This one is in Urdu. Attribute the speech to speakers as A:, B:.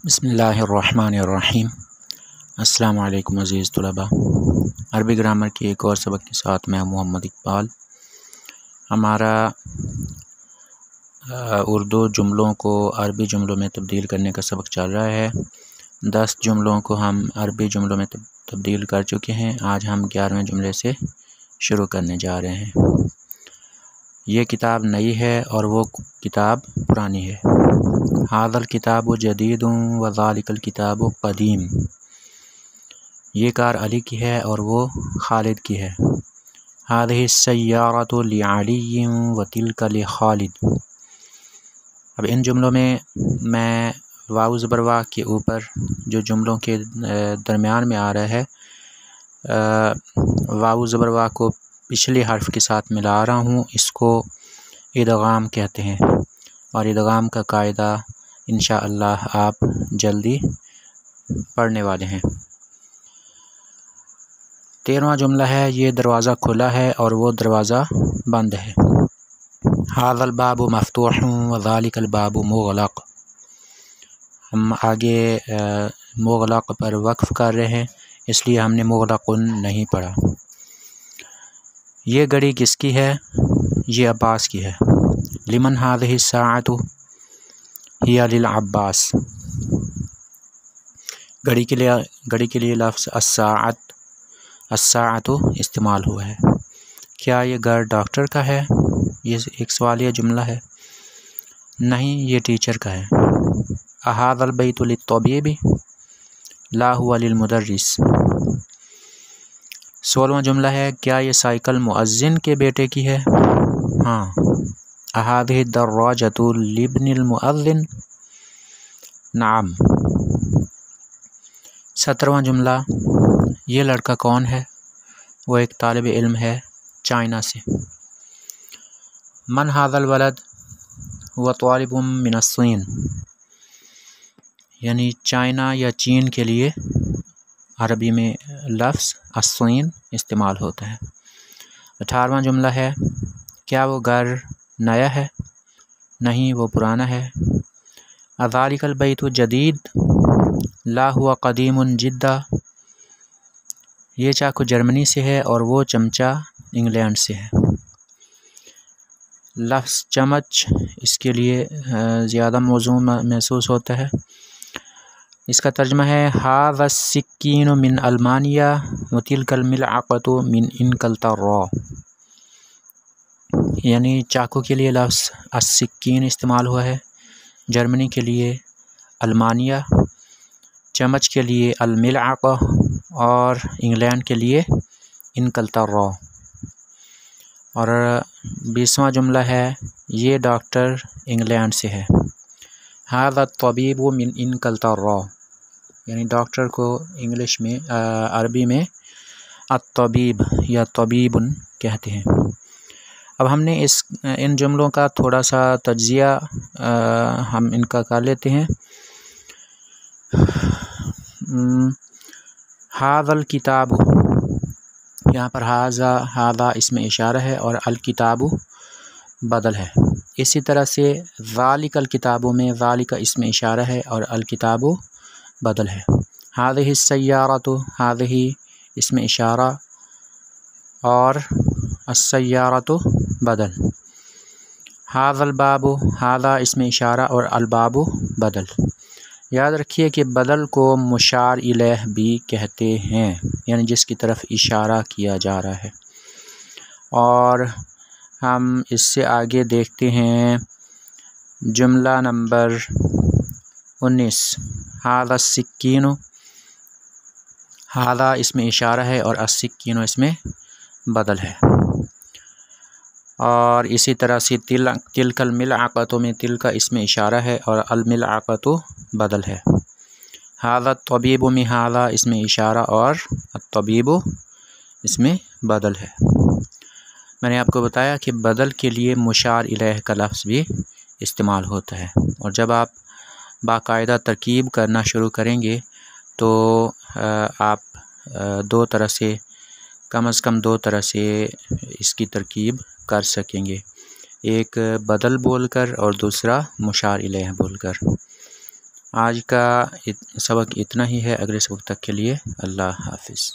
A: بسم اللہ الرحمن الرحیم۔ السلام علیکم عزیز طلباء، عربی گرامر کی ایک اور سبق کے ساتھ میں محمد اقبال۔ ہمارا اردو جملوں کو عربی جملوں میں تبدیل کرنے کا سبق چل رہا ہے۔ 10 جملوں کو ہم عربی جملوں میں تبدیل کر چکے ہیں۔ آج ہم 11ویں جملے سے شروع کرنے جا رہے ہیں۔ یہ کتاب نئی ہے اور وہ کتاب پرانی ہے۔ ھذا الکتاب جدید و ذالک الکتاب قدیم۔ یہ کار علی کی ہے اور وہ خالد کی ہے۔ ھذہ السیارۃ لعلی و تلک لخالد۔ اب ان جملوں میں واو زبر وا کے اوپر جو جملوں کے درمیان میں آ رہا ہے، واو زبر وا کو پچھلے حرف کے ساتھ ملا رہا ہوں، اس کو ادغام کہتے ہیں، اور ادغام کا قاعدہ انشاءاللہ آپ جلدی پڑھنے والے ہیں۔ 13واں جملہ ہے، یہ دروازہ کھلا ہے اور وہ دروازہ بند ہے۔ ھذا الباب مفتوح و ذالک الباب مغلق۔ ہم آگے مغلق پر وقف کر رہے ہیں، اس لیے ہم نے مغلق نہیں پڑھا۔ یہ گھڑی کس کی ہے؟ یہ عباس کی ہے۔ لمن ھذہ الساعۃ؟ ہی للعباس۔ گھڑی کے لیے لفظ الساعۃ استعمال ہوا ہے۔ کیا یہ گھر ڈاکٹر کا ہے؟ یہ ایک سوالیہ جملہ ہے۔ نہیں، یہ ٹیچر کا ہے۔ اھذا البیت للطبیب؟ لا هو للمدرس۔ 16واں جملہ ہے، کیا یہ سائیکل مؤذن کے بیٹے کی ہے؟ ہاں۔ اھذہ الدراجۃ لابن المؤذن؟ نعم۔ 17واں جملہ، یہ لڑکا کون ہے؟ وہ ایک طالب علم ہے چائنا سے۔ من ھذا الولد؟ هو طالب من الصین۔ یعنی چائنا یا چین کے لیے عربی میں لفظ الصین استعمال ہوتا ہے۔ 18واں جملہ ہے، کیا وہ گھر نیا ہے؟ نہیں، وہ پرانا ہے۔ اذالک البیت جدید؟ لا هو قدیم جدا۔ یہ چاقو جرمنی سے ہے اور وہ چمچہ انگلینڈ سے ہے۔ لفظ چمچ اس کے لیے زیادہ موزوں محسوس ہوتا ہے۔ اس کا ترجمہ ہے، ھذا السکین من المانیہ و تلک الملعقۃ من انگلترا۔ یعنی چاقو کے لیے لفظ السکین استعمال ہوا ہے، جرمنی کے لیے المانیہ، چمچ کے لیے الملعقہ، اور انگلینڈ کے لیے انگلترا۔ اور 20واں جملہ ہے، یہ ڈاکٹر انگلینڈ سے ہے۔ ھذا الطبیب من انگلترا۔ یعنی ڈاکٹر کو انگلش میں عربی میں الطبیب یا طبیب کہتے ہیں۔ اب ہم نے ان جملوں کا تھوڑا سا تجزیہ ہم ان کا کر لیتے ہیں۔ ھذا الکتاب، یہاں پر ھذا اس میں اشارہ ہے اور الکتاب بدل ہے۔ اسی طرح سے ذالک الکتابوں میں ذالک اس میں اشارہ ہے اور الکتاب بدل ہے۔ ھذہ السیارۃ، ھذہ اس میں اشارہ اور السیارۃ بدل۔ ھذا الباب، ھذا اس میں اشارہ اور الباب بدل۔ یاد رکھیے کہ بدل کو مشار الیہ بھی کہتے ہیں، یعنی جس کی طرف اشارہ کیا جا رہا ہے۔ اور ہم اس سے آگے دیکھتے ہیں جملہ نمبر 19۔ ھذا السکین، ھذا اس میں اشارہ ہے اور السکین اس میں بدل ہے۔ اور اسی طرح سے تلک الملعقۃ میں تلک اس میں اشارہ ہے اور الملعقۃ بدل ہے۔ ھذا الطبیب میں ھذا اس میں اشارہ اور الطبیب اس میں بدل ہے۔ میں نے آپ کو بتایا کہ بدل کے لیے مشار الیہ کا لفظ بھی استعمال ہوتا ہے، اور جب آپ باقاعدہ ترکیب کرنا شروع کریں گے تو آپ دو طرح سے، کم از کم 2 طرح سے اس کی ترکیب کر سکیں گے، ایک بدل بول کر اور دوسرا مشار الیہ بول کر۔ آج کا سبق اتنا ہی ہے، اگلے سبق تک کے لیے اللہ حافظ۔